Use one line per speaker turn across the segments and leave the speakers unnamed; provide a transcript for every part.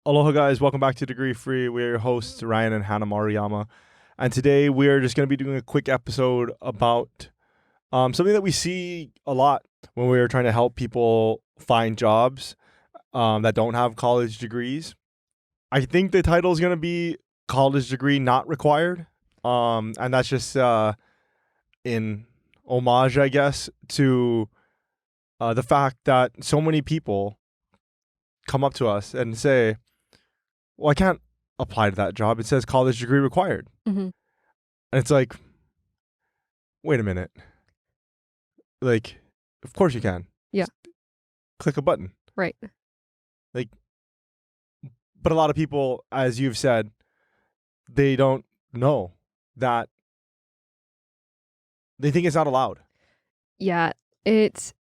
Aloha, guys. Welcome back to Degree Free. We're your hosts, Ryan and Hannah Maruyama. And today we're just going to be doing a quick episode about something that we see a lot when we're trying to help people find jobs that don't have college degrees. I think the title is going to be College Degree Not Required. And that's just in homage, I guess, to the fact that so many people come up to us and say, well, I can't apply to that job. It says college degree required.
Mm-hmm.
And it's like, wait a minute. Like, of course you can.
Yeah.
Just click a button.
Right.
But a lot of people, as you've said, they don't know that. They think it's not allowed.
Yeah, it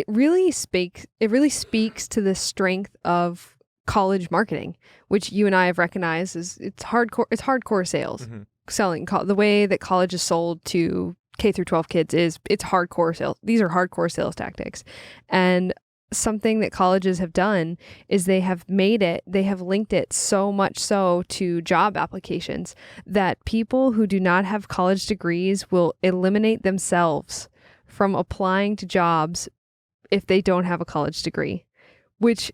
really speaks to the strength of college marketing, which you and I have recognized is it's hardcore sales.
Mm-hmm.
Selling the way that college is sold to K through 12 kids it's hardcore sales. These are hardcore sales tactics. And something that colleges have done is they have linked it so much so to job applications that people who do not have college degrees will eliminate themselves from applying to jobs if they don't have a college degree, which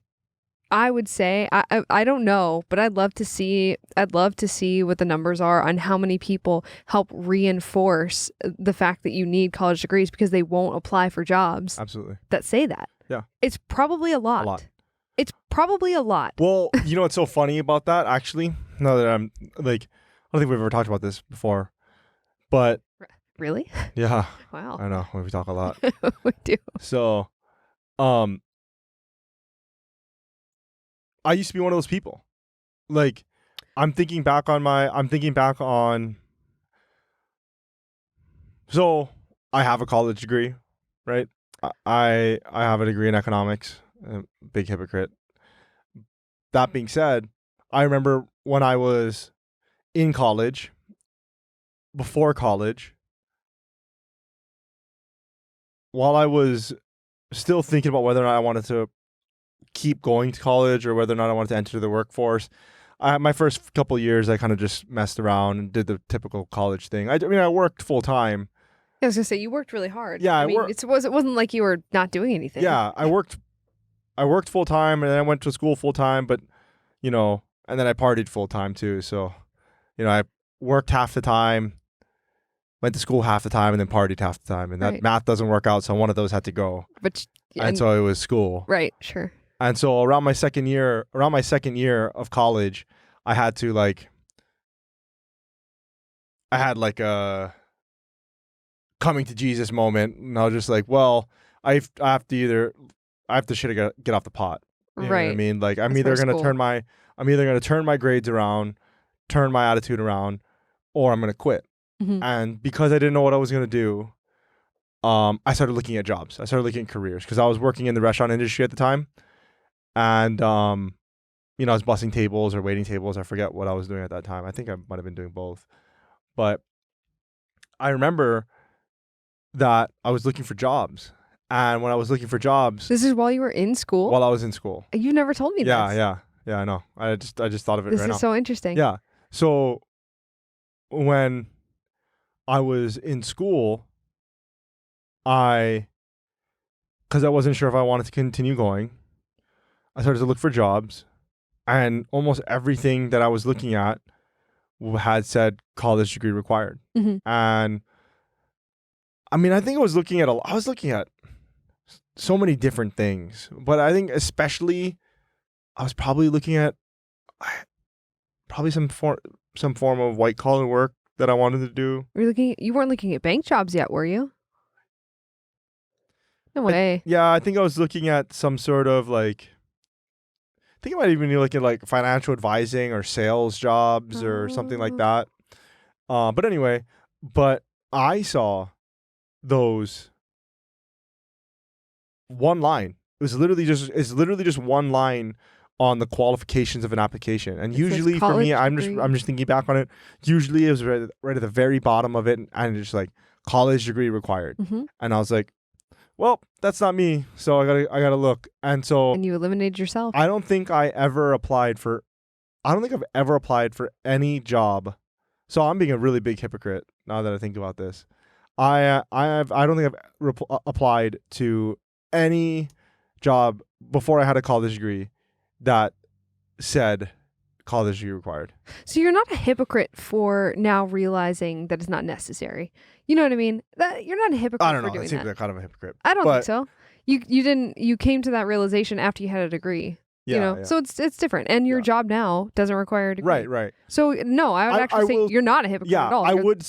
I would say, I don't know, but I'd love to see what the numbers are on how many people help reinforce the fact that you need college degrees because they won't apply for jobs
Absolutely.
that say that.
Yeah.
It's probably a lot.
A lot.
It's probably a lot.
Well, you know what's so funny about that, actually? Now that I'm like, I don't think we've ever talked about this before, but
Really?
yeah,
Wow.
I know we talk a lot.
We do.
So, I used to be one of those people. Like, I'm thinking back on. So, I have a college degree, right? I have a degree in economics. Big hypocrite. That being said, I remember when I was in college, before college, while I was still thinking about whether or not I wanted to keep going to college or whether or not I wanted to enter the workforce. My first couple of years, I kind of just messed around and did the typical college thing. I mean, I worked full time.
I was gonna say you worked really hard.
Yeah,
I mean, it wasn't like you were not doing anything.
Yeah, I worked full time, and then I went to school full time. But and then I partied full time too. So, I worked half the time, went to school half the time, and then partied half the time. And that math doesn't work out, so one of those had to go. And so it was school.
Right. Sure.
And so around my second year of college, I had to a coming to Jesus moment, and I was just like, well, I have to get off the pot. You know what I mean? Like, I'm either gonna turn my grades around, turn my attitude around, or I'm gonna quit.
Mm-hmm.
And because I didn't know what I was gonna do, I started looking at jobs. I started looking at careers because I was working in the restaurant industry at the time. And, I was bussing tables or waiting tables. I forget what I was doing at that time. I think I might have been doing both. But I remember that I was looking for jobs. And when I was looking for jobs...
This is while you were in school?
While I was in school.
You never told me this.
Yeah, I know. I just thought of it right now.
This is so interesting.
Yeah. So when I was in school, because I wasn't sure if I wanted to continue going, I started to look for jobs, and almost everything that I was looking at had said college degree required.
Mm-hmm.
And I mean, I think I was looking at so many different things, but I think especially I was probably looking at some form of white collar work that I wanted to do.
You weren't looking at bank jobs yet, were you? No way.
I think I was looking at some sort of I think I might even be looking at financial advising or sales jobs or something like that. But anyway, I saw those one line. It's literally just one line on the qualifications of an application. And usually for me, I'm just thinking back on it. Usually it was right at the very bottom of it, and it's just college degree required.
Mm-hmm.
And I was like, well, that's not me, so I gotta look. And so
you eliminated yourself.
I don't think I ever applied for I don't think I've ever applied for any job. So I'm being a really big hypocrite now that I think about this. I don't think I've applied to any job before I had a college degree that said college degree required.
So you're not a hypocrite for now realizing that it's not necessary. You know what I mean? That you're not a hypocrite
I don't
for
know.
doing
It seems
that.
like kind of a hypocrite.
I don't think
but-
so. You came to that realization after you had a degree.
Yeah,
You know,
yeah.
so it's different, and your
Yeah.
job now doesn't require a degree.
Right.
So no, I would
I
actually say
will-
you're not a hypocrite
Yeah,
at all.
I would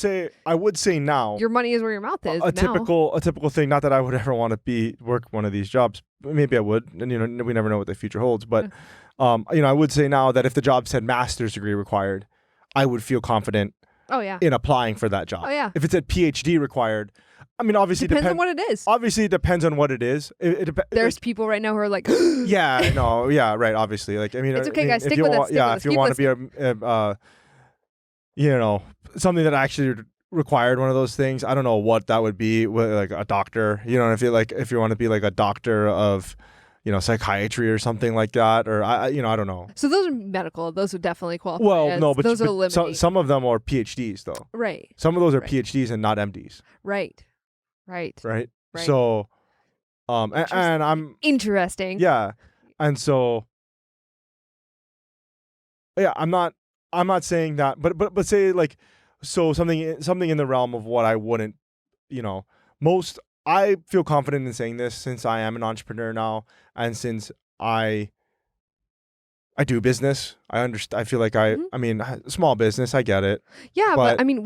say now.
Your money is where your mouth is.
a
now.
typical thing. Not that I would ever want to work one of these jobs. Maybe I would, and we never know what the future holds. But I would say now that if the job said master's degree required, I would feel confident
Oh yeah.
in applying for that job.
Oh yeah.
If it said PhD required, I mean, obviously
Depends on what it is.
Obviously, it depends on what it is.
There's people right now who are like,
yeah, no, yeah, right. Obviously, like I mean,
It's okay,
I mean,
guys,
if
stick
you
with it,
want-
stick
yeah,
with
if
us,
you want to be something that actually required one of those things, I don't know what that would be. Like a doctor, if you want to be like a doctor of, psychiatry or something like that, or I don't know.
So those are medical. Those would definitely qualify.
Well,
as-
no, but
those are
but
eliminated.
some of them are PhDs though.
Right.
Some of those are
Right.
PhDs and not MDs,
Right.
right?
Right.
So, and I'm
Interesting.
yeah, and so yeah, I'm not saying that, but say like so something in the realm of what I wouldn't, most. I feel confident in saying this since I am an entrepreneur now, and since I do business. I feel like I mean, small business. I get it.
Yeah, but
But-
I mean,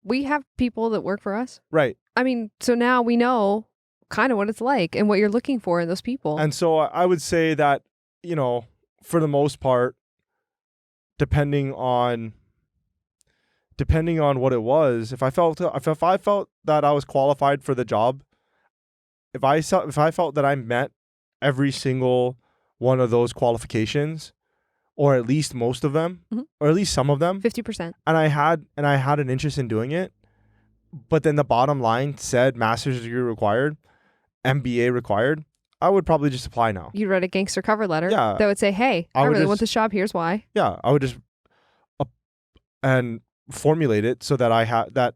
we have people that work for us.
Right.
I mean, so now we know kind of what it's like and what you're looking for in those people.
And so I would say that, for the most part, depending on what it was, if I felt that I was qualified for the job, if I felt that I met every single one of those qualifications, or at least most of them,
Mhm.
or at least some of them,
50%.
and I had an interest in doing it, but then the bottom line said master's degree required, MBA required, I would probably just apply now.
You'd write a gangster cover letter
Yeah.
that would say, hey,
I
I
would
really want
just-
this job. Here's why.
Yeah, I would just and formulate it so that I have that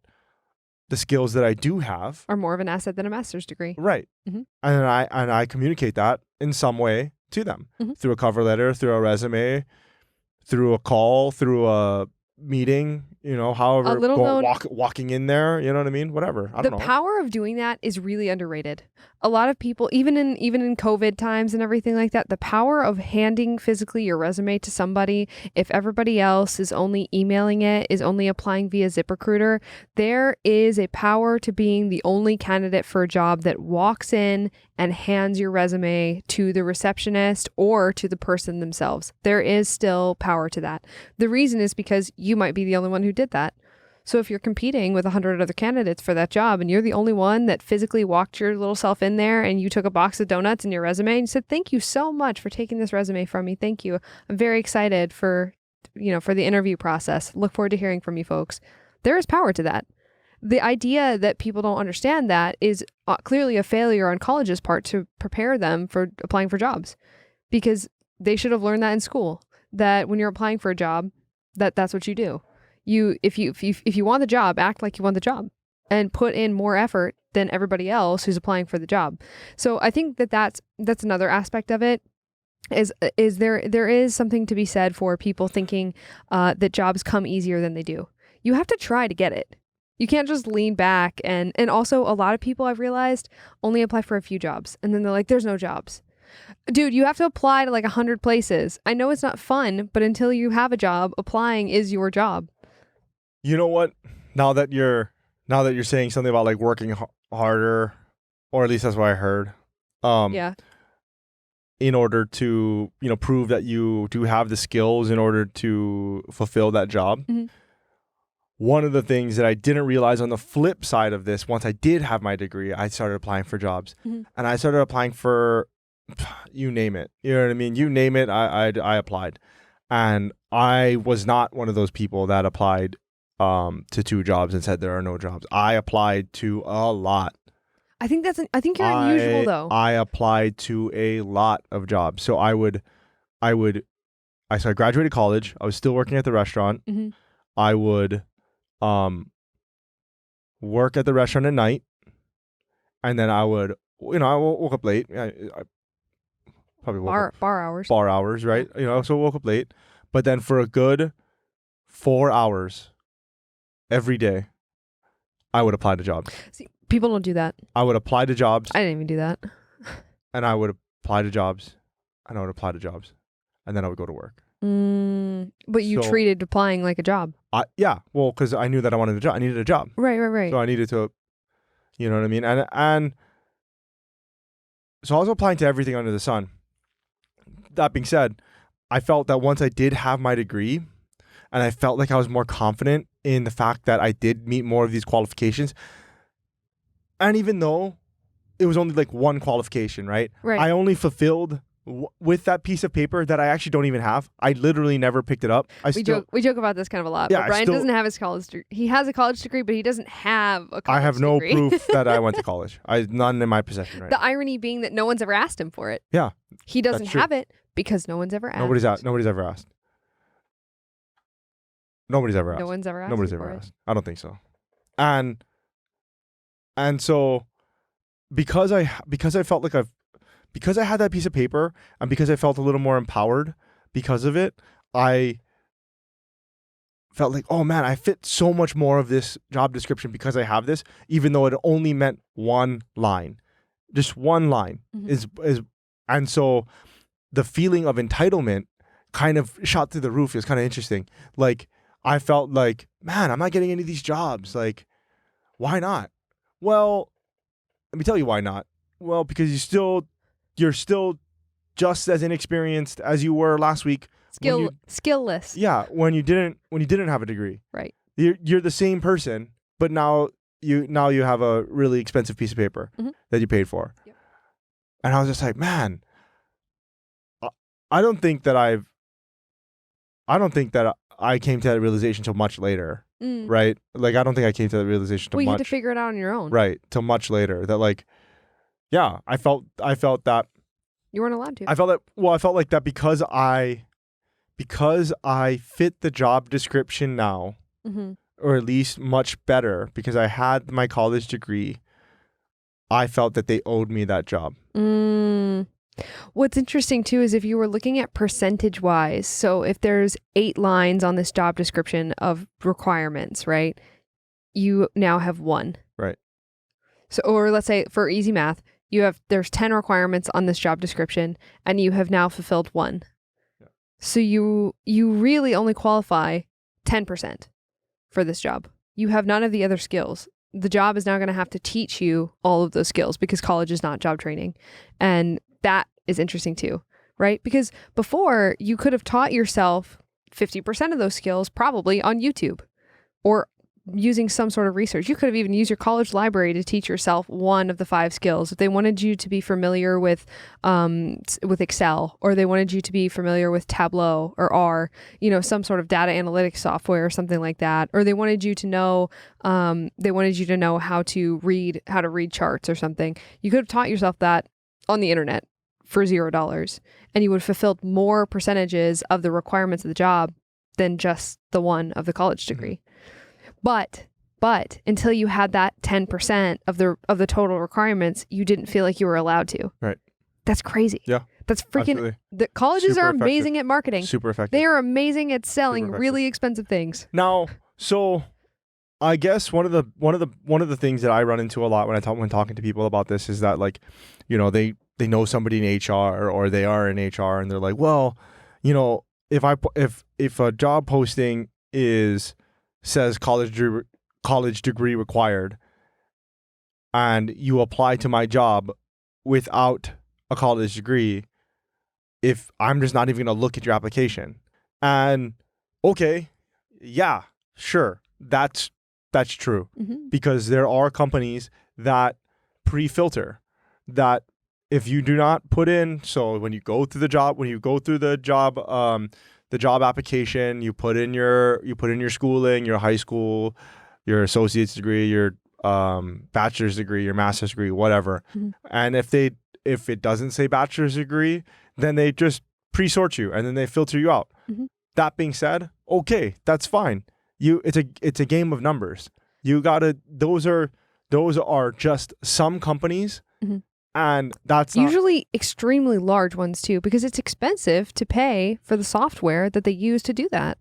the skills that I do have,
Are more of an asset than a master's degree.
right,
Mhm.
and I communicate that in some way to them
Mhm.
through a cover letter, through a resume, through a call, through a meeting, however,
little known-
walking in there, you know what I mean? Whatever. I
The
don't know.
power of doing that is really underrated. A lot of people, even in COVID times and everything like that, the power of handing physically your resume to somebody, if everybody else is only emailing it, is only applying via ZipRecruiter, there is a power to being the only candidate for a job that walks in and hands your resume to the receptionist or to the person themselves. There is still power to that. The reason is because you might be the only one who did that. So if you're competing with 100 other candidates for that job and you're the only one that physically walked your little self in there and you took a box of donuts in your resume and you said, thank you so much for taking this resume from me. Thank you. I'm very excited for the interview process. Look forward to hearing from you folks. There is power to that. The idea that people don't understand that is clearly a failure on college's part to prepare them for applying for jobs, because they should have learned that in school, that when you're applying for a job, that's what you do. If you want the job, act like you want the job and put in more effort than everybody else who's applying for the job. So I think that's another aspect of it. Is there is something to be said for people thinking that jobs come easier than they do. You have to try to get it. You can't just lean back and also a lot of people I've realized only apply for a few jobs and then they're like, there's no jobs. Dude, you have to apply to like 100 places. I know it's not fun, but until you have a job, applying is your job.
You know what? Now that you're saying something about like working harder, or at least that's what I heard.
Yeah.
In order to prove that you do have the skills in order to fulfill that job.
Mhm.
One of the things that I didn't realize on the flip side of this, once I did have my degree, I started applying for jobs,
Mhm.
and I started applying for, you name it. You know what I mean? You name it, I applied, and I was not one of those people that applied to 2 jobs and said there are no jobs. I applied to a lot.
I think you're unusual though.
I applied to a lot of jobs. So I would I graduated college. I was still working at the restaurant.
Mm-hmm.
I would work at the restaurant at night, and then I would, I woke up late. I probably woke up
Bar hours.
bar hours, right? So I woke up late, but then for a good 4 hours every day, I would apply to jobs.
See, people don't do that.
I would apply to jobs,
I didn't even do that.
and I would apply to jobs, and I would apply to jobs, and then I would go to work.
But you
So-
treated applying like a job.
Because I knew that I wanted a job. I needed a job.
Right.
So I needed to, you know what I mean? And so I was applying to everything under the sun. That being said, I felt that once I did have my degree, and I felt like I was more confident in the fact that I did meet more of these qualifications. And even though it was only like one qualification, right?
Right.
I only fulfilled with that piece of paper that I actually don't even have. I literally never picked it up.
We joke about this kind of a lot.
Yeah,
but
I
Brian
still-
doesn't have his college degree. He has a college degree, but he doesn't have a college
I have no
degree.
proof that I went to college. None in my possession right now.
The irony being that no one's ever asked him for it.
Yeah,
He doesn't
that's true.
have it because no one's ever asked.
Nobody's ever asked. Nobody's ever asked.
No one's ever asked.
Nobody's
you
ever
for it.
asked. I don't think so. And so because I felt like because I had that piece of paper, and because I felt a little more empowered because of it, I felt like, oh man, I fit so much more of this job description because I have this, even though it only meant one line. Just one line
Mhm.
is and so the feeling of entitlement kind of shot through the roof. It was kind of interesting. Like I felt like, man, I'm not getting any of these jobs. Like, why not? Well, let me tell you why not. Well, because you're still just as inexperienced as you were last week.
Skillless.
Yeah, when you didn't have a degree.
Right.
You're the same person, but now you have a really expensive piece of paper
Mhm.
that you paid for.
Yep.
And I was just like, man, I don't think that I came to that realization till much later,
Mm.
right? Like I don't think I came to that realization till
Well, you had
much
to figure it out on your own.
right, till much later that like yeah, I felt that
You weren't allowed to.
I felt like that because I fit the job description now,
Mm-hmm.
or at least much better because I had my college degree, I felt that they owed me that job.
What's interesting too is if you were looking at percentage wise, so if there's 8 lines on this job description of requirements, right? You now have 1.
Right.
So, or let's say for easy math, there's 10 requirements on this job description and you have now fulfilled 1.
Yeah.
So you really only qualify 10% for this job. You have none of the other skills. The job is now going to have to teach you all of those skills because college is not job training. And that is interesting too, right? Because before you could have taught yourself 50% of those skills probably on YouTube or using some sort of research. You could have even used your college library to teach yourself one of the 5 skills. If they wanted you to be familiar with Excel, or they wanted you to be familiar with Tableau or R, some sort of data analytics software or something like that, or they wanted you to know how to read charts or something. You could have taught yourself that on the internet for $0, and you would have fulfilled more percentages of the requirements of the job than just the one of the college degree. But until you had that 10% of the total requirements, you didn't feel like you were allowed to.
Right.
That's crazy.
Yeah.
That's freaking.
Absolutely.
The colleges
Super
are amazing at marketing.
Super effective.
They are amazing at selling
Super
really expensive things.
Now, so I guess one of the things that I run into a lot when talking to people about this is that like, they know somebody in HR or they are in HR and they're like, well, if a job posting says college degree required and you apply to my job without a college degree, if I'm just not even going to look at your application. And okay, yeah, sure. That's true.
Mm-hmm.
Because there are companies that pre-filter that if you do not put in, so when you go through the job application, you put in your schooling, your high school, your associate's degree, your bachelor's degree, your master's degree, whatever.
Mm-hmm.
And if it doesn't say bachelor's degree, then they just pre-sort you and then they filter you out.
Mhm.
That being said, okay, that's fine. It's a game of numbers. Those are just some companies,
Mhm.
and that's not,
Usually extremely large ones too, because it's expensive to pay for the software that they use to do that.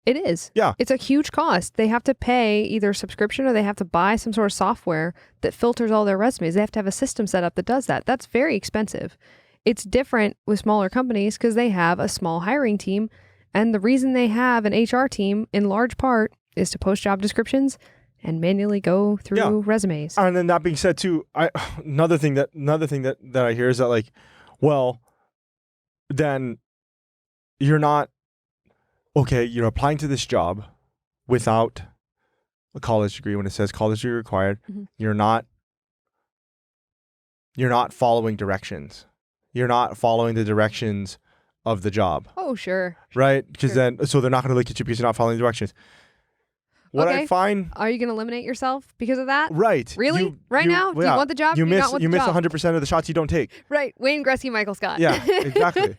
It is.
Yeah.
It's a huge cost. They have to pay either a subscription or they have to buy some sort of software that filters all their resumes. They have to have a system set up that does that. That's very expensive. It's different with smaller companies because they have a small hiring team. And the reason they have an HR team in large part is to post job descriptions and manually go through resumes.
And then that being said too, another thing that I hear is that like, well, then you're not okay. You're applying to this job without a college degree when it says college degree required.
Mhm.
You're not following directions. You're not following the directions of the job,
Oh, sure.
right? Because
Sure.
then, so they're not going to look at you because you're not following the directions. What I
Okay.
find,
Are you going to eliminate yourself because of that?
right?
Really? Right now? Do you want the job?
You
Do you
miss
not want
you
the
miss
job?
100% of the shots you don't take.
Right. Wayne Gretzky, Michael Scott.
Yeah, exactly.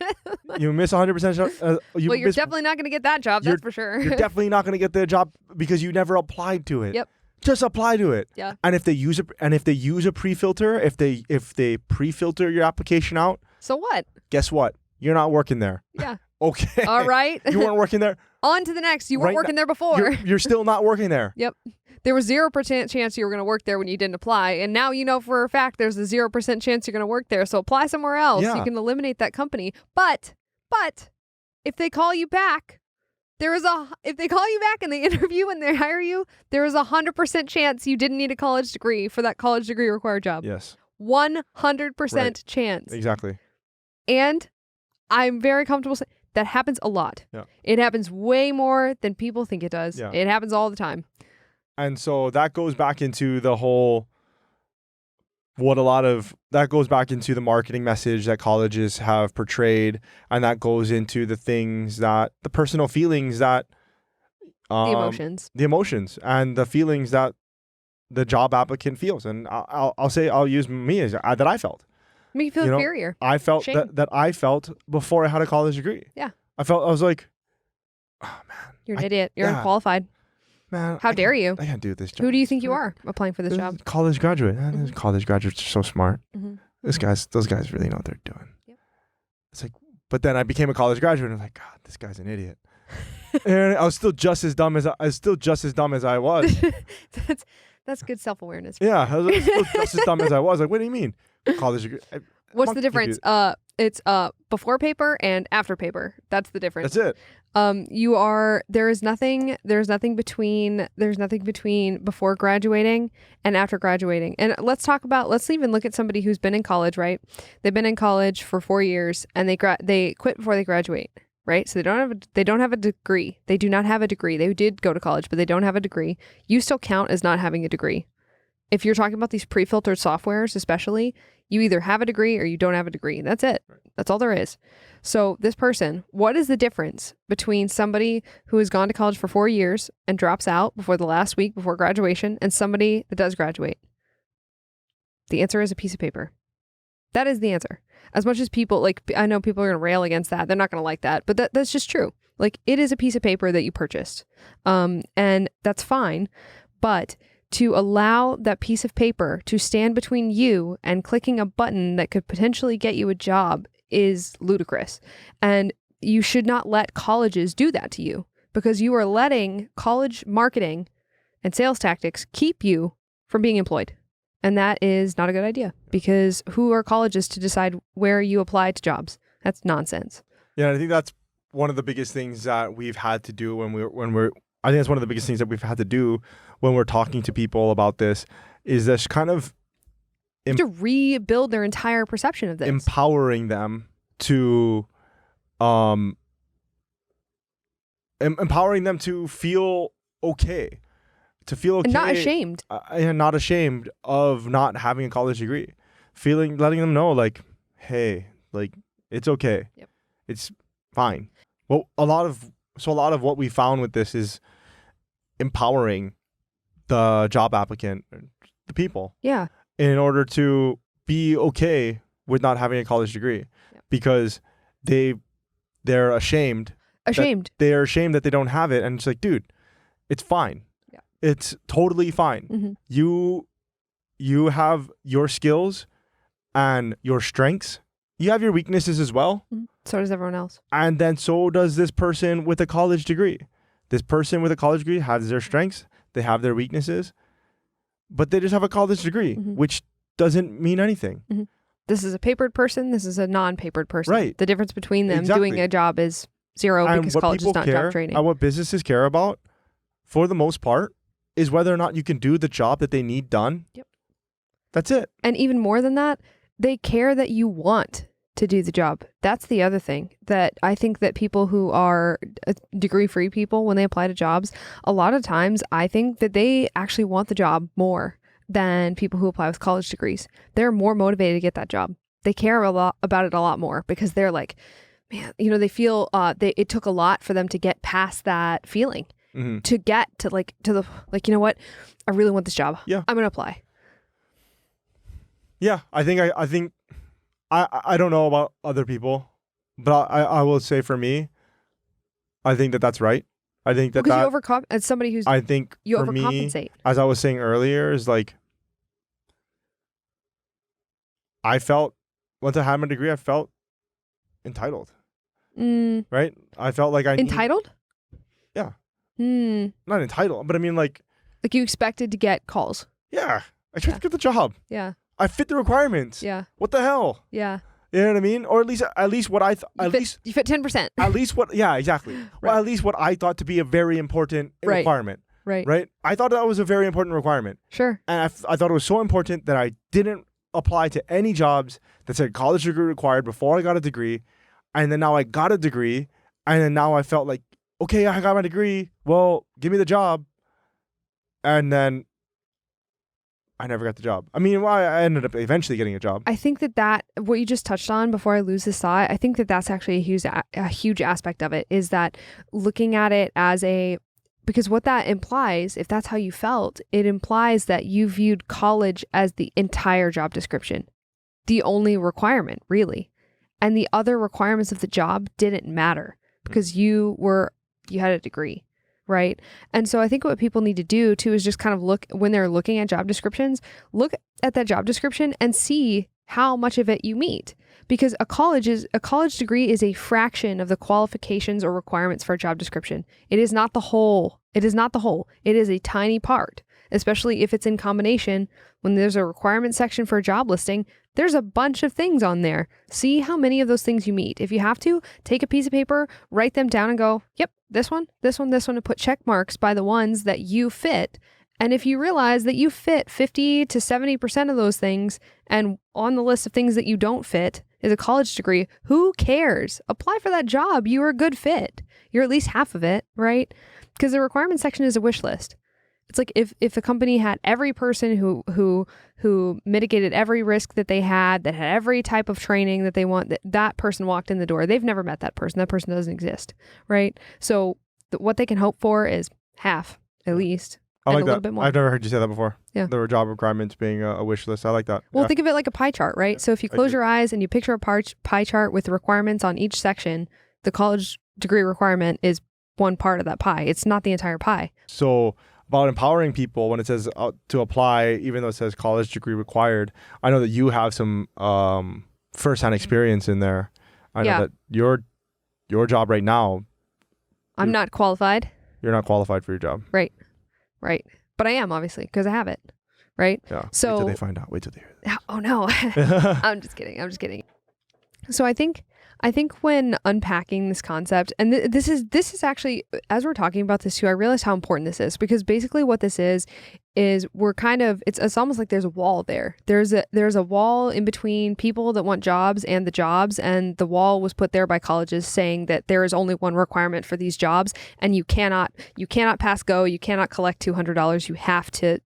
You miss 100%.
Well, you're definitely not going to get that job. That's for sure.
You're definitely not going to get the job because you never applied to it.
Yep.
Just apply to it.
Yeah.
And if they use a pre-filter, if they pre-filter your application out,
So what?
guess what? You're not working there.
Yeah.
Okay.
All right.
You weren't working there.
On to the next. You weren't
Right
working there before.
You're still not working there.
Yep. There was 0% chance you were going to work there when you didn't apply. And now you know for a fact there's a 0% chance you're going to work there. So apply somewhere else.
Yeah.
You can eliminate that company. But if they call you back, if they call you back and they interview and they hire you, there is 100% chance you didn't need a college degree for that college degree required job.
Yes.
100%
Right.
chance.
Exactly.
And I'm very comfortable saying that happens a lot.
Yeah.
It happens way more than people think it does.
Yeah.
It happens all the time.
And so that goes back into the whole that goes back into the marketing message that colleges have portrayed, and that goes into the things that the personal feelings that
The
emotions and the feelings that the job applicant feels. And I'll use me as that I felt.
Make you feel
You know,
inferior.
I felt
Shame.
that I felt before I had a college degree.
Yeah.
I was like, oh man,
You're an idiot. You're
yeah.
unqualified.
man.
How dare you?
I can't do this job.
Who do you think you are applying for this job?
College graduate.
Mhm.
College graduates are so smart.
Mhm.
Those guys really know what they're doing.
Yep.
It's like, but then I became a college graduate and I'm like, God, this guy's an idiot. And I was still just as dumb as I was.
That's good self-awareness.
Yeah, I was still just as dumb as I was. Like, what do you mean? College degree.
What's
I'll
the
give you-
difference? It's before paper and after paper. That's the difference.
That's it.
There's nothing between before graduating and after graduating. And let's even look at somebody who's been in college, right? They've been in college for 4 years and they quit before they graduate, right? So they don't have a degree. They do not have a degree. They did go to college, but they don't have a degree. You still count as not having a degree. If you're talking about these pre-filtered softwares, especially, you either have a degree or you don't have a degree. That's it.
Right.
That's all there is. So this person, what is the difference between somebody who has gone to college for 4 years and drops out before the last week before graduation and somebody that does graduate? The answer is a piece of paper. That is the answer. As much as people, I know people are going to rail against that. They're not going to like that, but that's just true. Like, it is a piece of paper that you purchased. And that's fine. But to allow that piece of paper to stand between you and clicking a button that could potentially get you a job is ludicrous. And you should not let colleges do that to you, because you are letting college marketing and sales tactics keep you from being employed. And that is not a good idea, because who are colleges to decide where you apply to jobs? That's nonsense.
Yeah, I think that's one of the biggest things that we've had to do I think that's one of the biggest things that we've had to do when we're talking to people about this, is this kind of
To rebuild their entire perception of this.
empowering them to empowering them to feel okay.
And not ashamed.
And not ashamed of not having a college degree. Letting them know, like, hey, like, it's okay.
Yep.
It's fine. Well, a lot of what we found with this is empowering the job applicant, the people,
Yeah.
in order to be okay with not having a college degree.
Yep.
Because they they're ashamed. They're ashamed that they don't have it. And it's like, dude, it's fine.
Yeah.
It's totally fine.
Mm-hmm.
You have your skills and your strengths. You have your weaknesses as well.
Mm-hmm. So does everyone else.
And then so does this person with a college degree. This person with a college degree has their strengths. They have their weaknesses. But they just have a college degree, which doesn't mean anything.
Mm-hmm. This is a papered person. This is a non-papered person.
Right.
The difference between them doing a job is zero
and
because college is not job training.
And what businesses care about, for the most part, is whether or not you can do the job that they need done.
Yep.
That's it.
And even more than that, they care that you want to do the job. That's the other thing that I think that people who are degree-free people, when they apply to jobs, a lot of times I think that they actually want the job more than people who apply with college degrees. They're more motivated to get that job. They care a lot about it a lot more because they're like, man, they feel it took a lot for them to get past that feeling, to get to the you know what, I really want this job.
Yeah,
I'm gonna apply.
Yeah, I think I don't know about other people, but I will say for me, I think that that's right. I think that
because you as somebody who's
I think
you
for
overcompensate.
Me, as I was saying earlier, is like I felt once I had my degree, I felt entitled. Right? I felt like
entitled.
Yeah. Not entitled, but I mean like
you expected to get calls.
Yeah, I tried to get the job.
Yeah.
I fit the requirements.
Yeah.
What the hell?
Yeah.
You know what I mean? Or at least what I
you fit 10%.
At least what? Yeah, exactly.
Right.
Well, at least what I thought to be a very important requirement.
Right.
Right. I thought that was a very important requirement.
Sure.
And I thought it was so important that I didn't apply to any jobs that said college degree required before I got a degree. And then now I got a degree, and then now I felt like, okay, I got my degree. Well, give me the job. And then I never got the job. I mean, I ended up eventually getting a job.
I think that what you just touched on before I lose this thought, I think that that's actually a huge aspect of it, is that looking at it as because what that implies, if that's how you felt, it implies that you viewed college as the entire job description, the only requirement, really. And the other requirements of the job didn't matter because you had a degree, right? And so I think what people need to do too is just kind of look, when they're looking at job descriptions, look at that job description and see how much of it you meet. Because a college degree is a fraction of the qualifications or requirements for a job description. It is not the whole. It is a tiny part, especially if it's in combination. When there's a requirement section for a job listing, there's a bunch of things on there. See how many of those things you meet. If you have to, take a piece of paper, write them down and go, yep, this one, and put check marks by the ones that you fit. And if you realize that you fit 50 to 70% of those things, and on the list of things that you don't fit is a college degree, who cares? Apply for that job. You're a good fit. You're at least half of it, right? Because the requirement section is a wish list. It's like if the company had every person who mitigated every risk that they had, that had every type of training that they want, that person walked in the door. They've never met that person. That person doesn't exist, right? So what they can hope for is half, at least.
I like
a
that.
little bit more.
I've never heard you say that before.
Yeah.
The job requirements being a wish list. I like that.
Well,
yeah.
Think of it like a pie chart, right? So if you close your eyes and you picture a pie chart with the requirements on each section, the college degree requirement is one part of that pie. It's not the entire pie.
So about empowering people, when it says to apply, even though it says college degree required, I know that you have some firsthand experience in there. I know that your job right now,
I'm not qualified.
You're not qualified for your job.
Right. But I am, obviously, because I have it. Right?
Yeah.
So,
wait till they find out. Wait till they hear this.
Oh, no. I'm just kidding. So I think when unpacking this concept, and this is actually, as we're talking about this too, I realized how important this is, because basically what this is we're kind of, it's almost like there's a wall there. There's a wall in between people that want jobs and the jobs, and the wall was put there by colleges saying that there is only one requirement for these jobs, and you cannot pass go, you cannot collect $200,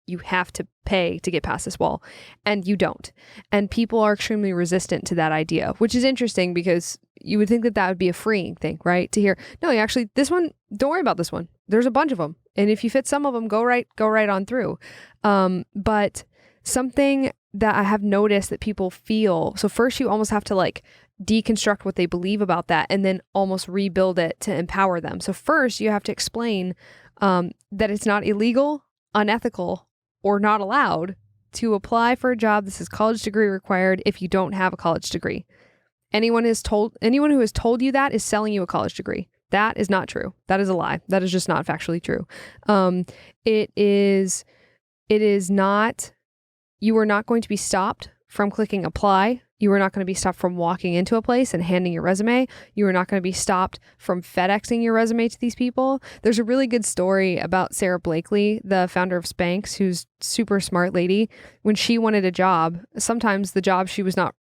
you have to pay to get past this wall, and you don't. And people are extremely resistant to that idea, which is interesting because you would think that would be a freeing thing, right? To hear, no, actually, this one, don't worry about this one. There's a bunch of them. And if you fit some of them, go right on through. But something that I have noticed that people feel, so first you almost have to deconstruct what they believe about that and then almost rebuild it to empower them. So first, you have to explain that it's not illegal, unethical, or not allowed to apply for a job that says college degree required if you don't have a college degree. Anyone who has told you that is selling you a college degree. That is not true. That is a lie. That is just not factually true. It is not, you are not going to be stopped from clicking apply. You are not going to be stopped from walking into a place and handing your resume. You are not going to be stopped from FedExing your resume to these people. There's a really good story about Sarah Blakely, the founder of Spanx, who's super smart lady. When she wanted a job, sometimes the job she was not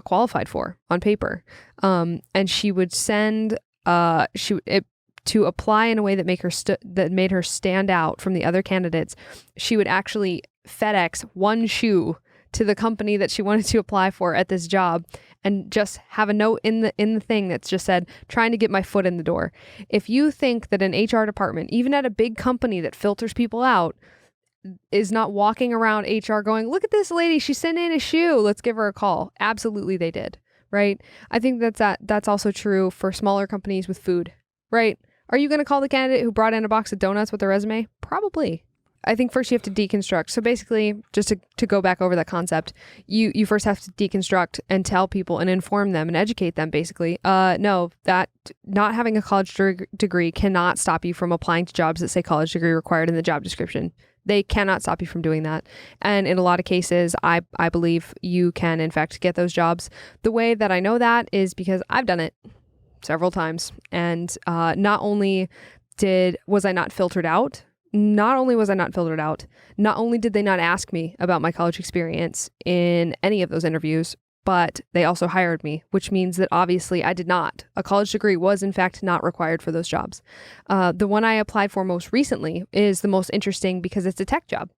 qualified for on paper, and she would send to apply in a way that made her stand out from the other candidates. She would actually FedEx one shoe to the company that she wanted to apply for at this job and just have a note in the thing that's just said, trying to get my foot in the door. If you think that an HR department, even at a big company that filters people out, is not walking around HR going, look at this lady, she sent in a shoe, let's give her a call. Absolutely they did, right? I think that's also true for smaller companies with food, right? Are you going to call the candidate who brought in a box of donuts with a resume? Probably. I think first you have to deconstruct. So basically, just to go back over that concept, you first have to deconstruct and tell people and inform them and educate them basically. No, that not having a college degree cannot stop you from applying to jobs that say college degree required in the job description. They cannot stop you from doing that. And in a lot of cases, I believe you can, in fact, get those jobs. The way that I know that is because I've done it several times. And not only was I not filtered out, not only did they not ask me about my college experience in any of those interviews, but they also hired me, which means that obviously I did not. A college degree was in fact not required for those jobs. The one I applied for most recently is the most interesting because it's a tech job.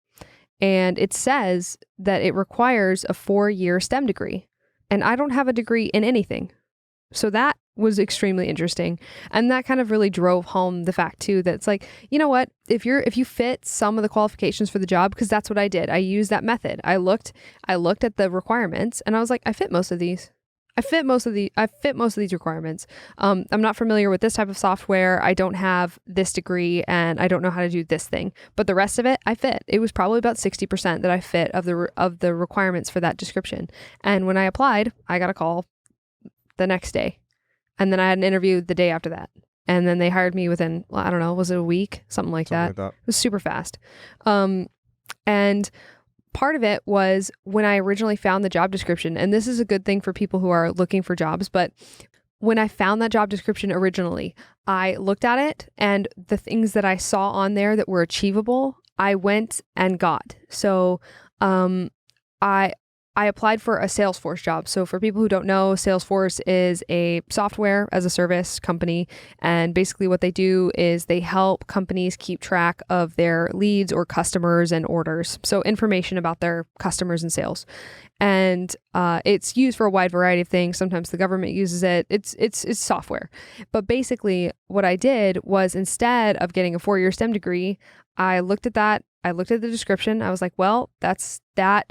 And it says that it requires a 4-year STEM degree. And I don't have a degree in anything. So that was extremely interesting. And that kind of really drove home the fact too, that it's like, you know what, if you fit some of the qualifications for the job, because that's what I did. I used that method. I looked at the requirements and I was like, I fit most of these. I fit most of these requirements. I'm not familiar with this type of software. I don't have this degree and I don't know how to do this thing, but the rest of it, I fit. It was probably about 60% that I fit of the requirements for that description. And when I applied, I got a call the next day. And then I had an interview the day after that. And then they hired me within, I don't know, was it a week? Something like that. It was super fast. And part of it was when I originally found the job description, and this is a good thing for people who are looking for jobs, but when I found that job description originally, I looked at it and the things that I saw on there that were achievable, I went and got. So I applied for a Salesforce job. So for people who don't know, Salesforce is a software as a service company. And basically what they do is they help companies keep track of their leads or customers and orders. So information about their customers and sales. And it's used for a wide variety of things. Sometimes the government uses it. It's software. But basically what I did was, instead of getting a 4-year STEM degree, I looked at that. I looked at the description. I was like, well, that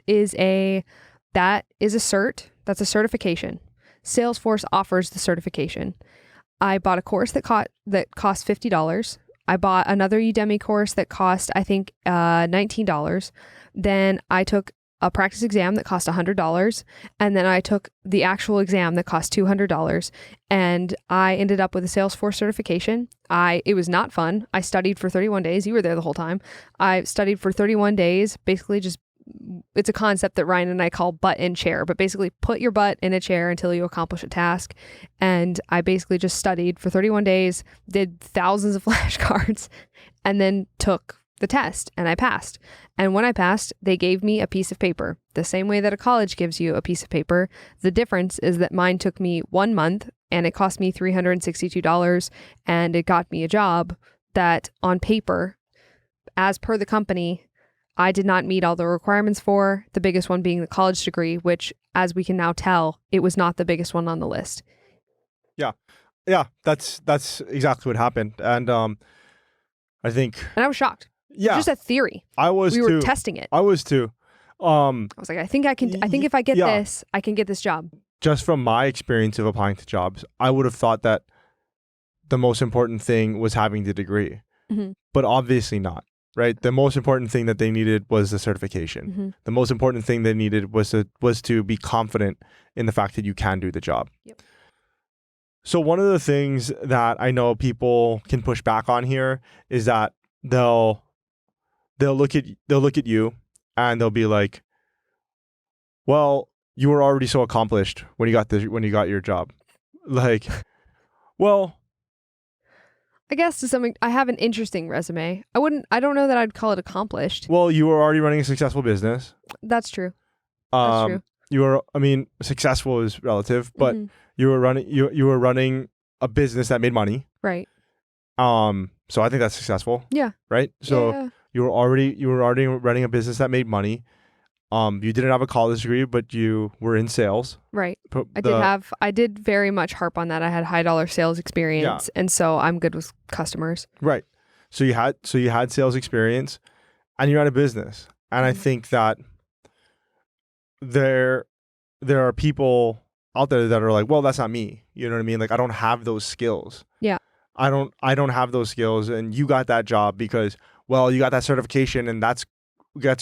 is a cert. That's a certification. Salesforce offers the certification. I bought a course that cost $50. I bought another Udemy course that cost, I think, $19. Then I took a practice exam that cost $100. And then I took the actual exam that cost $200. And I ended up with a Salesforce certification. It was not fun. I studied for 31 days. You were there the whole time. I studied for 31 days, basically just, it's a concept that Ryan and I call butt in chair, but basically put your butt in a chair until you accomplish a task. And I basically just studied for 31 days, did thousands of flashcards, and then took the test, and I passed. And when I passed, they gave me a piece of paper, the same way that a college gives you a piece of paper. The difference is that mine took me 1 month and it cost me $362, and it got me a job that on paper, as per the company, I did not meet all the requirements for, the biggest one being the college degree, which, as we can now tell, it was not the biggest one on the list.
Yeah, that's exactly what happened. And I think...
And I was shocked.
Yeah.
It's just a theory.
I was too.
We were testing it.
I was too.
I was like, I think if I get this, I can get this job.
just from my experience of applying to jobs, I would have thought that the most important thing was having the degree, but obviously not, right? The most important thing that they needed was the certification. The most important thing they needed was to be confident in the fact that you can do the job.
Yep.
So one of the things that I know people can push back on here is that they'll look at you and they'll be like, well, you were already so accomplished when you got your job. Like, well,
I guess to something, I have an interesting resume. I don't know that I'd call it accomplished.
well, you were already running a successful business.
That's true. That's true.
You were, I mean, successful is relative, but you were running a business that made money.
Right.
So I think that's successful.
Yeah.
Right. So
yeah.
you were already running a business that made money. You didn't have a college degree, but you were in sales.
Right. I did very much harp on that. I had high dollar sales experience, and so I'm good with customers.
Right. So you had sales experience, and you had a business. And I think that there are people out there that are like, well, that's not me. You know what I mean? Like, I don't have those skills.
Yeah.
I don't have those skills, and you got that job because, well, you got that certification, and that's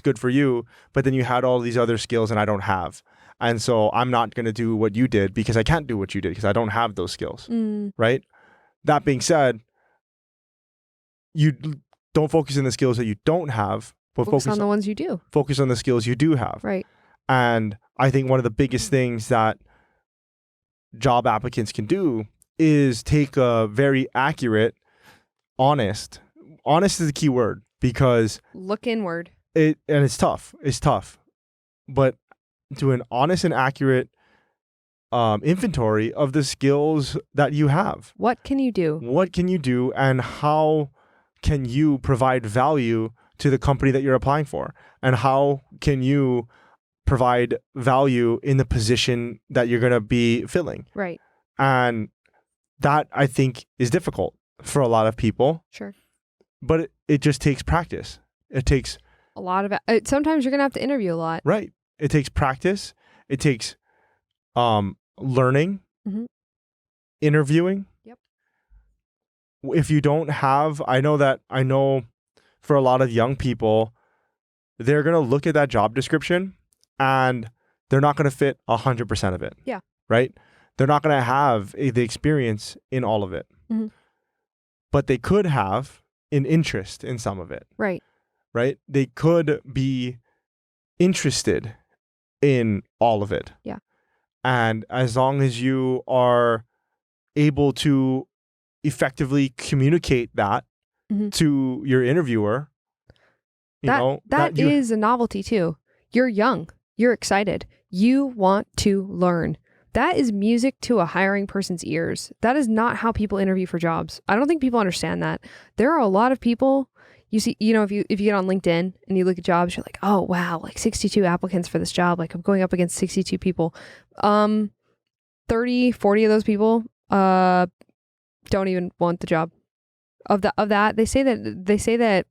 good for you, but then you had all these other skills and I don't have. And so I'm not going to do what you did because I can't do what you did because I don't have those skills. Right? That being said, you don't focus on the skills that you don't have, but focus
on the ones you do.
Focus on the skills you do have.
Right.
And I think one of the biggest things that job applicants can do is take a very accurate, honest is the key word, because
look inward.
It's tough. It's tough. But do an honest and accurate inventory of the skills that you have.
What can you do?
What can you do, and how can you provide value to the company that you're applying for? And how can you provide value in the position that you're going to be filling?
Right.
And that, I think, is difficult for a lot of people.
Sure.
But it just takes practice. It takes
a lot of it. Sometimes you're going to have to interview a lot.
Right. It takes practice. It takes learning, interviewing.
Yep.
If you don't have, I know for a lot of young people, they're going to look at that job description and they're not going to fit 100% of it.
Yeah.
Right. They're not going to have the experience in all of it, but they could have an interest in some of it.
Right.
Right? They could be interested in all of it.
Yeah.
And as long as you are able to effectively communicate that to your interviewer,
that is a novelty too. You're young. You're excited. You want to learn. That is music to a hiring person's ears. That is not how people interview for jobs. I don't think people understand that. There are a lot of people. You see, if you get on LinkedIn and you look at jobs, you're like, oh, wow, like 62 applicants for this job. Like I'm going up against 62 people. 30, 40 of those people don't even want the job. Of that, they say that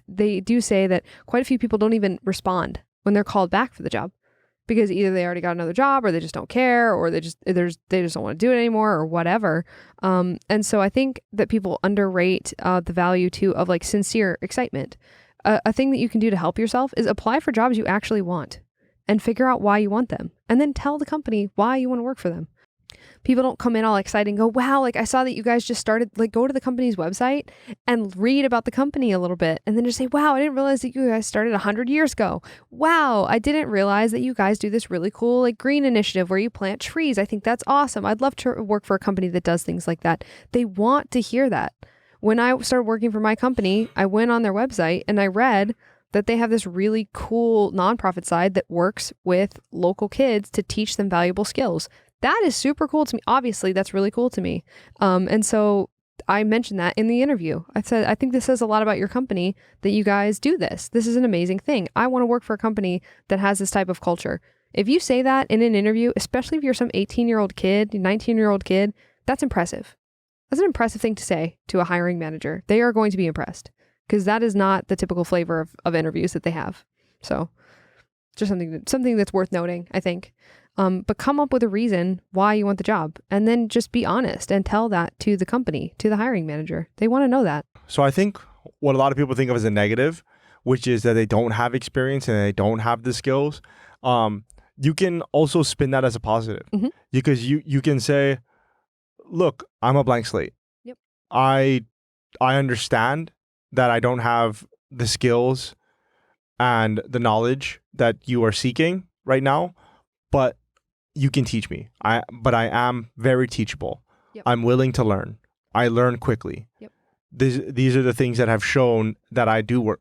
they do say that quite a few people don't even respond when they're called back for the job because either they already got another job or they just don't care or they just don't want to do it anymore or whatever. And so I think that people underrate the value too of like sincere excitement. A thing that you can do to help yourself is apply for jobs you actually want and figure out why you want them and then tell the company why you want to work for them. People don't come in all excited and go, wow, like I saw that you guys just started, like go to the company's website and read about the company a little bit and then just say, wow, I didn't realize that you guys started 100 years ago. Wow, I didn't realize that you guys do this really cool like green initiative where you plant trees. I think that's awesome. I'd love to work for a company that does things like that. They want to hear that. When I started working for my company, I went on their website and I read that they have this really cool nonprofit side that works with local kids to teach them valuable skills. That is super cool to me. Obviously, that's really cool to me. And so I mentioned that in the interview. I said, I think this says a lot about your company that you guys do this. This is an amazing thing. I want to work for a company that has this type of culture. If you say that in an interview, especially if you're some 18-year-old kid, 19-year-old kid, that's impressive. That's an impressive thing to say to a hiring manager. They are going to be impressed because that is not the typical flavor of interviews that they have. So just something that's worth noting, I think. But come up with a reason why you want the job, and then just be honest and tell that to the company, to the hiring manager. They want to know that.
So I think what a lot of people think of as a negative, which is that they don't have experience and they don't have the skills, you can also spin that as a positive.
Mhm.
Because you can say, look, I'm a blank slate.
Yep.
I understand that I don't have the skills and the knowledge that you are seeking right now, but you can teach me. But I am very teachable.
Yep.
I'm willing to learn. I learn quickly.
Yep.
These are the things that have shown that I do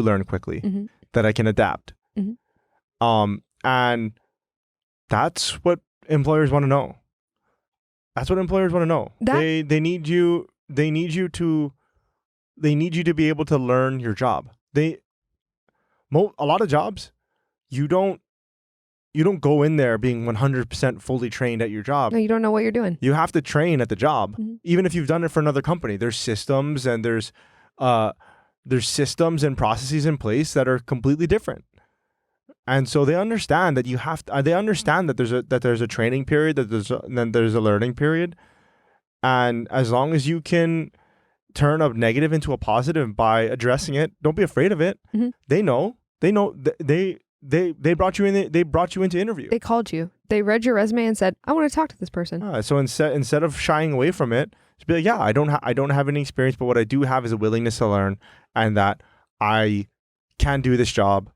learn quickly,
Mhm.
that I can adapt.
Mhm.
And that's what employers want to know. That's what employers want to know. They need you. They need you to be able to learn your job. A lot of jobs, you don't go in there being 100% fully trained at your job.
No, you don't know what you're doing.
You have to train at the job,
Mhm.
even if you've done it for another company. There's systems and there's systems and processes in place that are completely different. And so they understand that they understand that there's a training period, then there's a learning period. And as long as you can turn a negative into a positive by addressing it, don't be afraid of it.
Mhm.
They know they brought you in. They brought you into interview.
They called you. They read your resume and said, "I want to talk to this person."
So instead of shying away from it, just be like, "Yeah, I don't have any experience, but what I do have is a willingness to learn, and that I can do this job.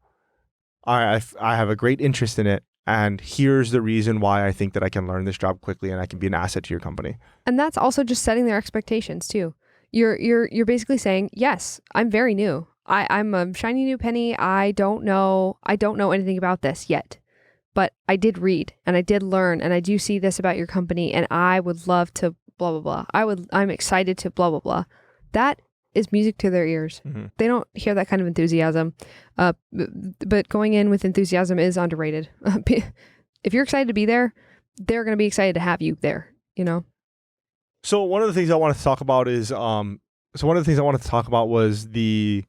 I have a great interest in it, and here's the reason why I think that I can learn this job quickly and I can be an asset to your company."
And that's also just setting their expectations too. You're basically saying, "Yes, I'm very new. I'm a shiny new penny. I don't know anything about this yet, but I did read and I did learn and I do see this about your company and I would love to blah blah blah. I'm excited to blah blah blah." That is music to their ears.
Mm-hmm.
They don't hear that kind of enthusiasm. But going in with enthusiasm is underrated. If you're excited to be there, they're going to be excited to have you there, you know?
So one of the things I wanted to talk about was the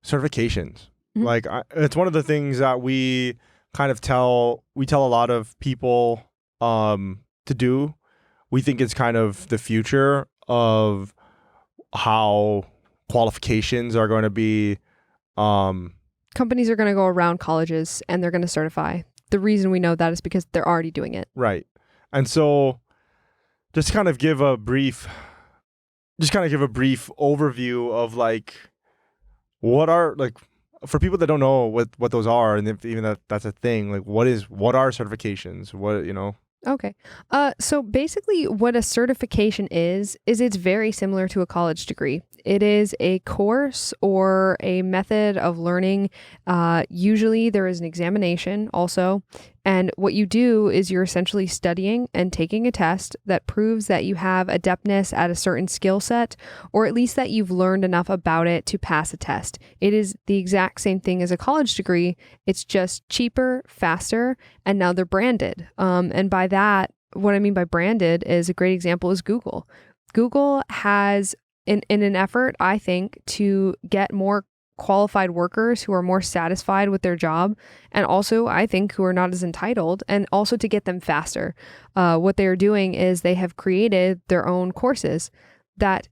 certifications.
Mhm.
Like it's one of the things that we kind of tell a lot of people to do. We think it's kind of the future of how qualifications are going to be.
Companies are going to go around colleges and they're going to certify. The reason we know that is because they're already doing it.
Right. And so just to kind of give a brief overview of like what are, like, for people that don't know what those are, and if even that's a thing, like what are certifications? What, you know?
Okay. So basically what a certification is it's very similar to a college degree. It is a course or a method of learning. Usually there is an examination also. And what you do is you're essentially studying and taking a test that proves that you have adeptness at a certain skill set, or at least that you've learned enough about it to pass a test. It is the exact same thing as a college degree. It's just cheaper, faster, and now they're branded. And by that, what I mean by branded is a great example is Google. Google has, in an effort, I think, to get more qualified workers who are more satisfied with their job, and also I think who are not as entitled, and also to get them faster. What they're doing is they have created their own courses that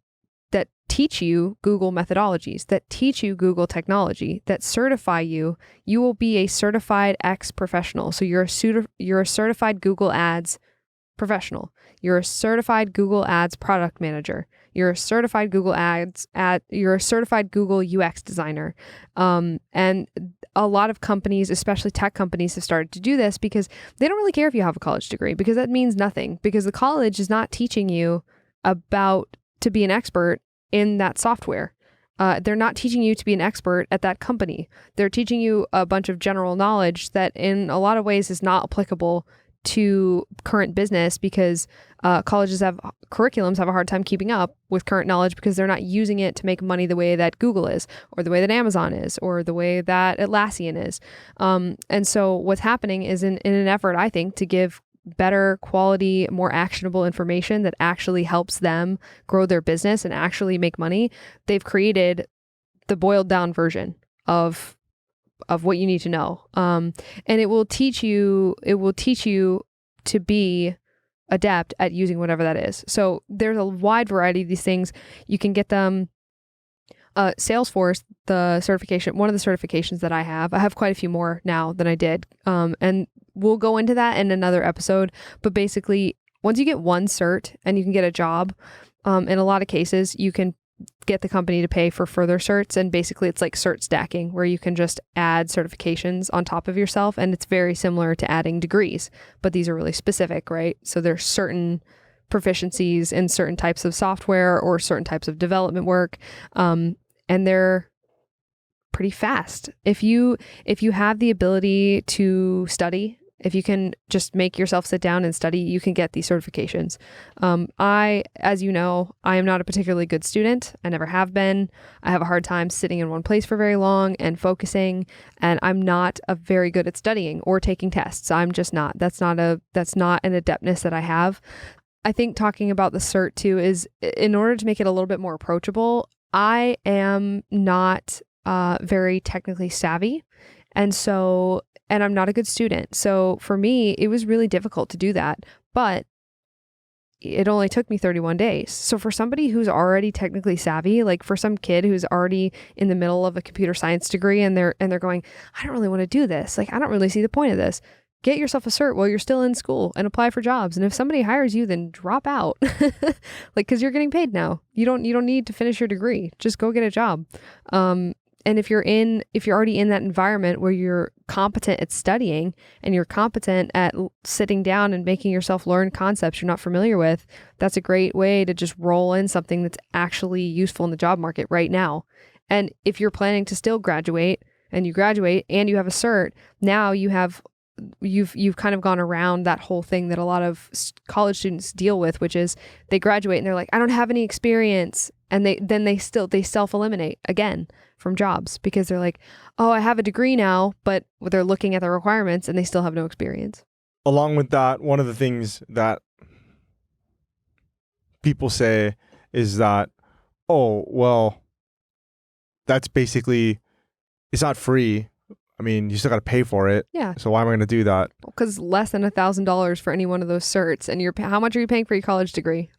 teach you Google methodologies, that teach you Google technology, that certify you. You will be a certified X professional. So you're a certified Google Ads professional. You're a certified Google Ads product manager. You're a certified Google you're a certified Google UX designer. And a lot of companies, especially tech companies, have started to do this because they don't really care if you have a college degree, because that means nothing, because the college is not teaching you about to be an expert in that software. They're not teaching you to be an expert at that company. They're teaching you a bunch of general knowledge that in a lot of ways is not applicable to current business, because curriculums have a hard time keeping up with current knowledge because they're not using it to make money the way that Google is, or the way that Amazon is, or the way that Atlassian is. And so what's happening is in an effort, I think, to give better quality, more actionable information that actually helps them grow their business and actually make money, they've created the boiled down version of of what you need to know. And it will teach you to be adept at using whatever that is. So there's a wide variety of these things. You can get them. Salesforce, the certification, one of the certifications that I have quite a few more now than I did. And we'll go into that in another episode. But basically, once you get one cert and you can get a job, in a lot of cases, you can get the company to pay for further certs. And basically, it's like cert stacking, where you can just add certifications on top of yourself. And it's very similar to adding degrees, but these are really specific, right? So there's certain proficiencies in certain types of software or certain types of development work. And they're pretty fast. If you have the ability to study, if you can just make yourself sit down and study, you can get these certifications. As you know, I am not a particularly good student. I never have been. I have a hard time sitting in one place for very long and focusing, and I'm not very good at studying or taking tests. I'm just not. That's not an adeptness that I have. I think talking about the cert too is, in order to make it a little bit more approachable, I am not very technically savvy. And I'm not a good student. So for me, it was really difficult to do that. But it only took me 31 days. So for somebody who's already technically savvy, like for some kid who's already in the middle of a computer science degree and they're going, I don't really want to do this. Like, I don't really see the point of this. Get yourself a cert while you're still in school and apply for jobs. And if somebody hires you, then drop out. Like, cause you're getting paid now. You don't need to finish your degree. Just go get a job. And if you're already in that environment where you're competent at studying and you're competent at sitting down and making yourself learn concepts you're not familiar with, that's a great way to just roll in something that's actually useful in the job market right now. And if you're planning to still graduate and you graduate and you have a cert, now you've kind of gone around that whole thing that a lot of college students deal with, which is they graduate and they're like, I don't have any experience. And they self-eliminate again from jobs because they're like, oh, I have a degree now, but they're looking at the requirements and they still have no experience.
Along with that, one of the things that people say is that, oh, well, that's basically, it's not free. I mean, you still got to pay for it.
Yeah.
So why am I going to do that?
Because less than $1,000 for any one of those certs, and how much are you paying for your college degree?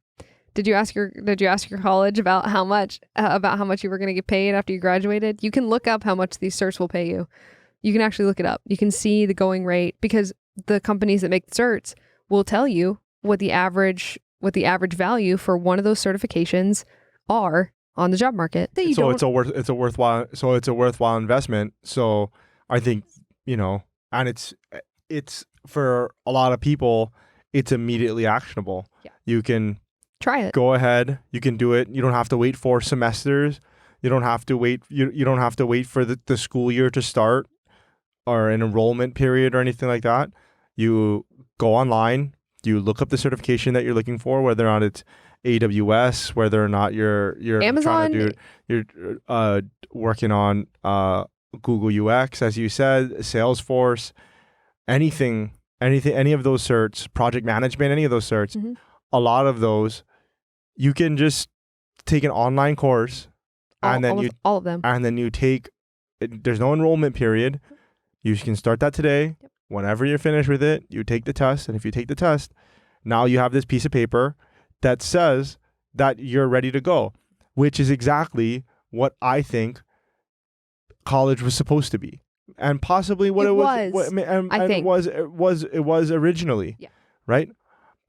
Did you ask your college about how much you were going to get paid after you graduated? You can look up how much these certs will pay you. You can actually look it up. You can see the going rate because the companies that make the certs will tell you what the average value for one of those certifications are on the job market. It's a worthwhile investment. So I think, and it's for a lot of people, it's immediately actionable. Yeah.
You can
try it.
Go ahead. You can do it. You don't have to wait 4 semesters. You don't have to wait. You don't have to wait for the school year to start or an enrollment period or anything like that. You go online. You look up the certification that you're looking for, whether or not it's AWS, whether or not you're
Amazon.
You're working on Google UX, as you said, Salesforce, any of those certs, project management, any of those certs,
mm-hmm.
A lot of those, you can just take an online course and then you take, there's no enrollment period. You can start that today.
Yep.
Whenever you're finished with it, you take the test. And if you take the test, now you have this piece of paper that says that you're ready to go, which is exactly what I think college was supposed to be, and possibly what it was originally.
Yeah.
Right.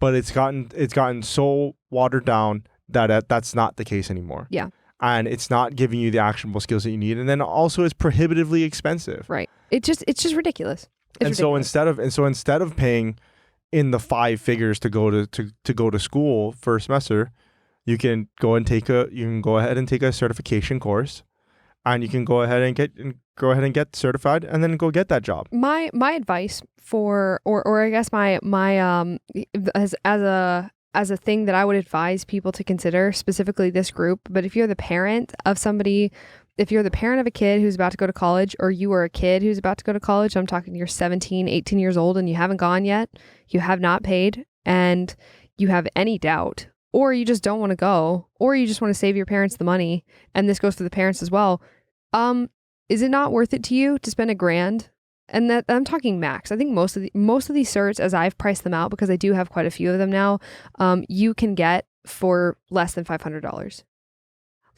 But it's gotten so watered down that that's not the case anymore.
Yeah.
And it's not giving you the actionable skills that you need, and then also it's prohibitively expensive.
Right. It's just ridiculous.
So instead of paying in the 5 figures to go to school for a semester, you can go ahead and take a certification course, and you can go ahead and get certified, and then go get that job.
My advice for, or I guess my as a thing that I would advise people to consider, specifically this group, but if you're the parent of somebody, if you're the parent of a kid who's about to go to college, or you are a kid who's about to go to college, I'm talking you're 17, 18 years old and you haven't gone yet, you have not paid, and you have any doubt, or you just don't want to go, or you just want to save your parents the money, and this goes for the parents as well, is it not worth it to you to spend $1,000? And that I'm talking max. I think most of these certs, as I've priced them out, because I do have quite a few of them now, you can get for less than $500.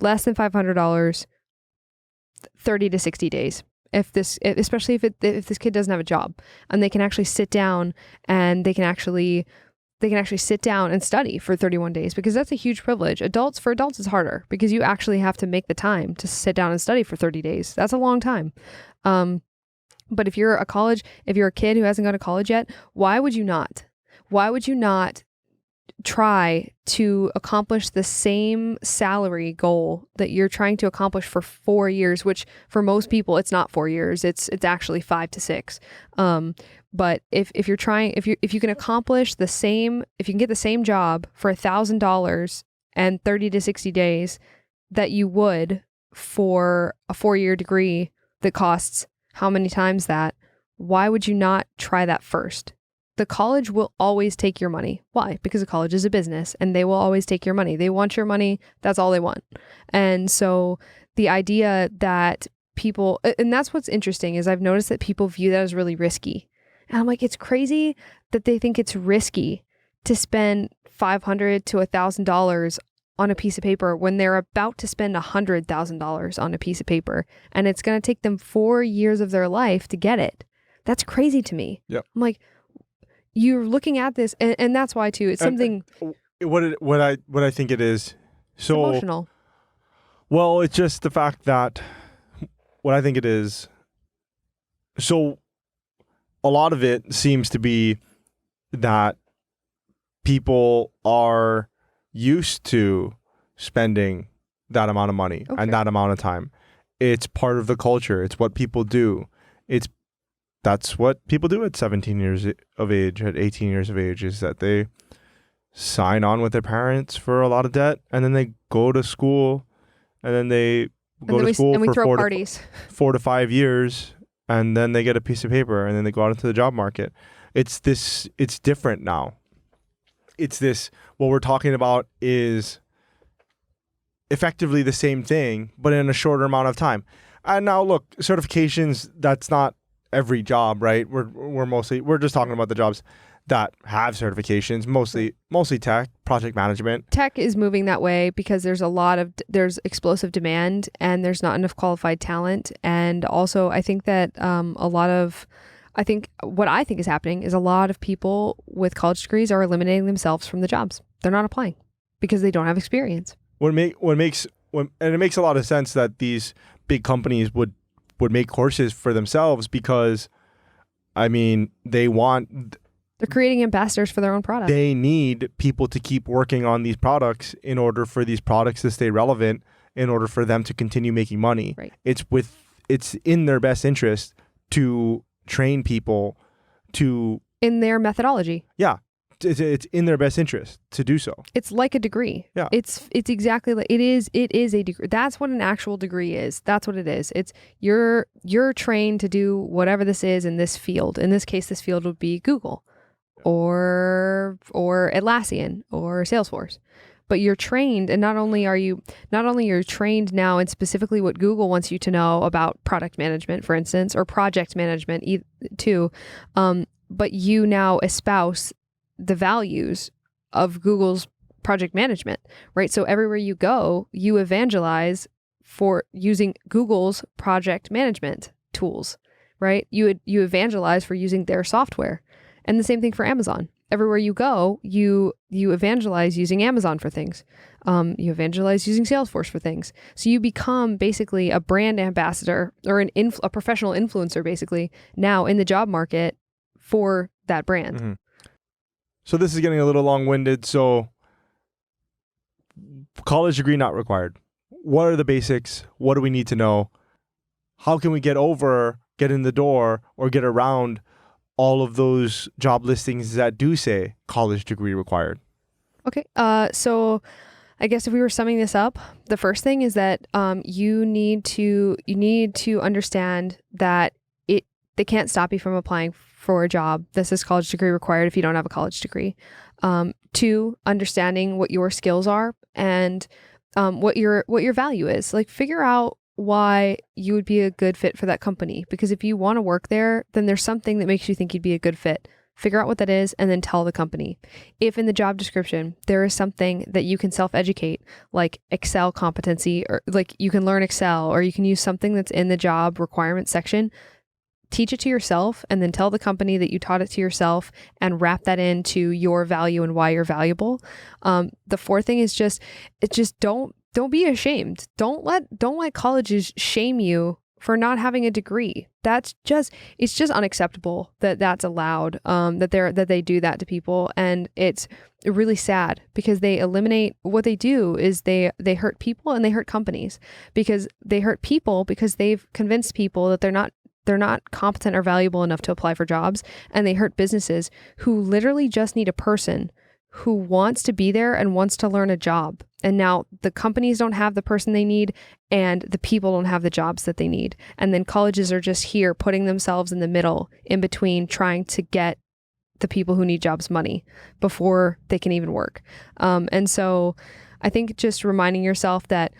Less than $500, 30 to 60 days. Especially if this kid doesn't have a job, and they can actually sit down and they can actually sit down and study for 31 days, because that's a huge privilege. For adults it's harder, because you actually have to make the time to sit down and study for 30 days. That's a long time. But if you're a kid who hasn't gone to college yet, why would you not try to accomplish the same salary goal that you're trying to accomplish for 4 years, which for most people, it's not 4 years. It's actually 5 to 6. But if you can accomplish if you can get the same job for $1,000 and 30 to 60 days that you would for a 4-year degree that costs how many times that, why would you not try that first? The college will always take your money. Why? Because the college is a business, and they will always take your money. They want your money. That's all they want. And so the idea that people, and that's what's interesting, is I've noticed that people view that as really risky. And I'm like, it's crazy that they think it's risky to spend $500 to $1,000 on a piece of paper when they're about to spend $100,000 on a piece of paper, and it's going to take them 4 years of their life to get it. That's crazy to me.
Yep.
I'm like, you're looking at this, and that's why too. It's something.
What I think it is. So
emotional.
Well, it's just the fact that what I think it is. So a lot of it seems to be that people are used to spending that amount of money and that amount of time. It's part of the culture. It's what people do. That's what people do at 17 years of age, at 18 years of age, is that they sign on with their parents for a lot of debt, and then they go to school, and then they go to school for 4 to 5 years, and then they get a piece of paper, and then they go out into the job market. It's different now. What we're talking about is effectively the same thing, but in a shorter amount of time. And now look, certifications, that's not every job, right? We're just talking about the jobs that have certifications, mostly tech, project management. Tech
is moving that way because there's explosive demand, and there's not enough qualified talent. And also I think that what I think is happening is a lot of people with college degrees are eliminating themselves from the jobs. They're not applying because they don't have experience.
And it makes a lot of sense that these big companies would make courses for themselves, because they're
creating ambassadors for their own product.
They need people to keep working on these products in order for these products to stay relevant, in order for them to continue making money.
Right.
It's in their best interest to train people
in their methodology.
Yeah. It's in their best interest to do so.
It's like a degree.
Yeah.
It's exactly like it is a degree. That's what an actual degree is. That's what it is. It's you're trained to do whatever this is in this field. In this case, this field would be Google or Atlassian or Salesforce. But you're trained, and not only you're trained now in specifically what Google wants you to know about product management, for instance, or project management too, but you now espouse the values of Google's project management, right? So everywhere you go, you evangelize for using Google's project management tools, right? You evangelize for using their software. And the same thing for Amazon. Everywhere you go, you evangelize using Amazon for things. You evangelize using Salesforce for things. So you become basically a brand ambassador, or a professional influencer, basically, now in the job market for that brand.
Mm-hmm. So this is getting a little long-winded. So college degree not required. What are the basics? What do we need to know? How can we get in the door, or get around all of those job listings that do say college degree required?
Okay. So I guess if we were summing this up, the first thing is that you need to understand that they can't stop you from applying for a job that says college degree required if you don't have a college degree. 2, understanding what your skills are and what your value is. Like, figure out why you would be a good fit for that company. Because if you want to work there, then there's something that makes you think you'd be a good fit. Figure out what that is and then tell the company. If in the job description there is something that you can self-educate, like Excel competency, or like you can learn Excel, or you can use something that's in the job requirements section, teach it to yourself and then tell the company that you taught it to yourself and wrap that into your value and why you're valuable. The fourth thing is just don't be ashamed. Don't let colleges shame you for not having a degree. It's just unacceptable that that's allowed, that they do that to people. And it's really sad because they eliminate, what they do is they hurt people and they hurt companies, because they hurt people because they've convinced people that they're not competent or valuable enough to apply for jobs. And they hurt businesses who literally just need a person who wants to be there and wants to learn a job. And now the companies don't have the person they need and the people don't have the jobs that they need. And then colleges are just here putting themselves in the middle, in between, trying to get the people who need jobs money before they can even work. And so I think just reminding yourself that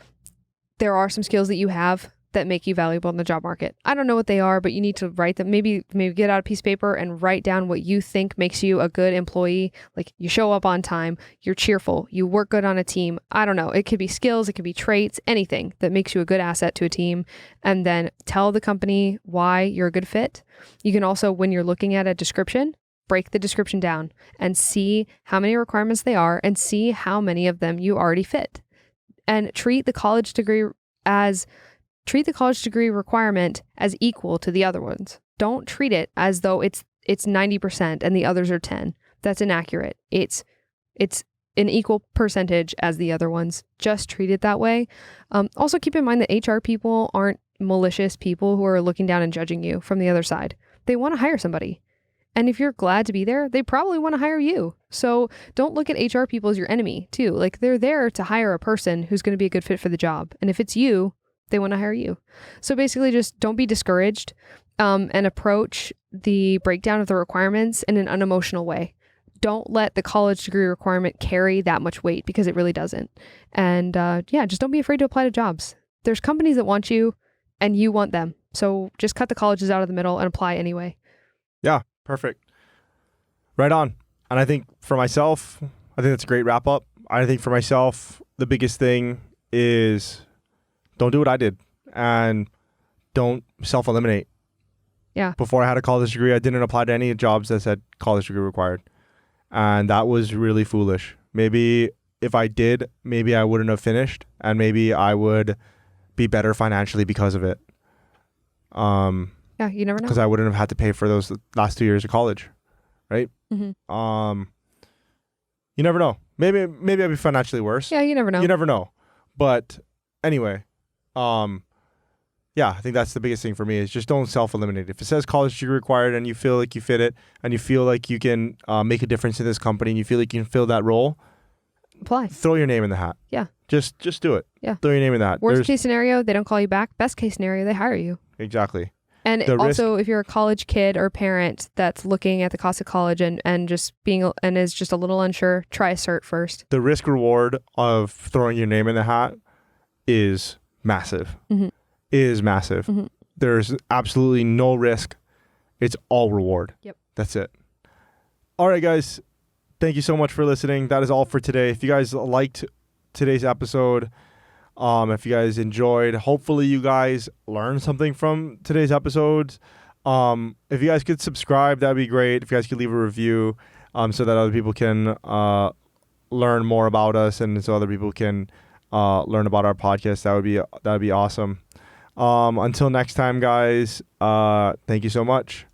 there are some skills that you have that make you valuable in the job market. I don't know what they are, but you need to write them. Maybe get out a piece of paper and write down what you think makes you a good employee. Like, you show up on time, you're cheerful, you work good on a team. I don't know. It could be skills, it could be traits, anything that makes you a good asset to a team. And then tell the company why you're a good fit. You can also, when you're looking at a description, break the description down and see how many requirements they are and see how many of them you already fit. And treat the college degree requirement as equal to the other ones. Don't treat it as though it's 90% and the others are 10. That's inaccurate. It's an equal percentage as the other ones. Just treat it that way. Also keep in mind that HR people aren't malicious people who are looking down and judging you from the other side. They want to hire somebody. And if you're glad to be there, they probably want to hire you. So don't look at HR people as your enemy too. Like, they're there to hire a person who's going to be a good fit for the job. And if it's you, they want to hire you. So basically, just don't be discouraged, and approach the breakdown of the requirements in an unemotional way. Don't let the college degree requirement carry that much weight, because it really doesn't. And just don't be afraid to apply to jobs. There's companies that want you and you want them. So just cut the colleges out of the middle and apply anyway.
Yeah, perfect. Right on. And I think for myself, I think that's a great wrap up. I think for myself, the biggest thing is don't do what I did and don't self-eliminate.
Yeah.
Before I had a college degree, I didn't apply to any jobs that said college degree required. And that was really foolish. Maybe if I did, maybe I wouldn't have finished, and maybe I would be better financially because of it.
Yeah, you never know.
Because I wouldn't have had to pay for those last 2 years of college, right?
Mm-hmm.
You never know. Maybe I'd be financially worse.
Yeah, you never know.
You never know. But anyway, I think that's the biggest thing for me, is just don't self-eliminate. If it says college degree required and you feel like you fit it and you feel like you can make a difference in this company and you feel like you can fill that role,
apply.
Throw your name in the hat.
Yeah.
Just do it.
Yeah.
Throw your name in the hat.
Worst case scenario, they don't call you back. Best case scenario, they hire you.
Exactly.
And also, if you're a college kid or parent that's looking at the cost of college and is just a little unsure, try a cert first.
The risk reward of throwing your name in the hat is massive.
Mm-hmm.
Is massive.
Mm-hmm.
There's absolutely no risk. It's all reward.
Yep.
That's it. All right, guys. Thank you so much for listening. That is all for today. If you guys liked today's episode, if you guys enjoyed, hopefully you guys learned something from today's episodes. If you guys could subscribe, that'd be great. If you guys could leave a review, so that other people can learn more about us, and so other people can learn about our podcast, that'd be awesome. Until next time, guys, thank you so much.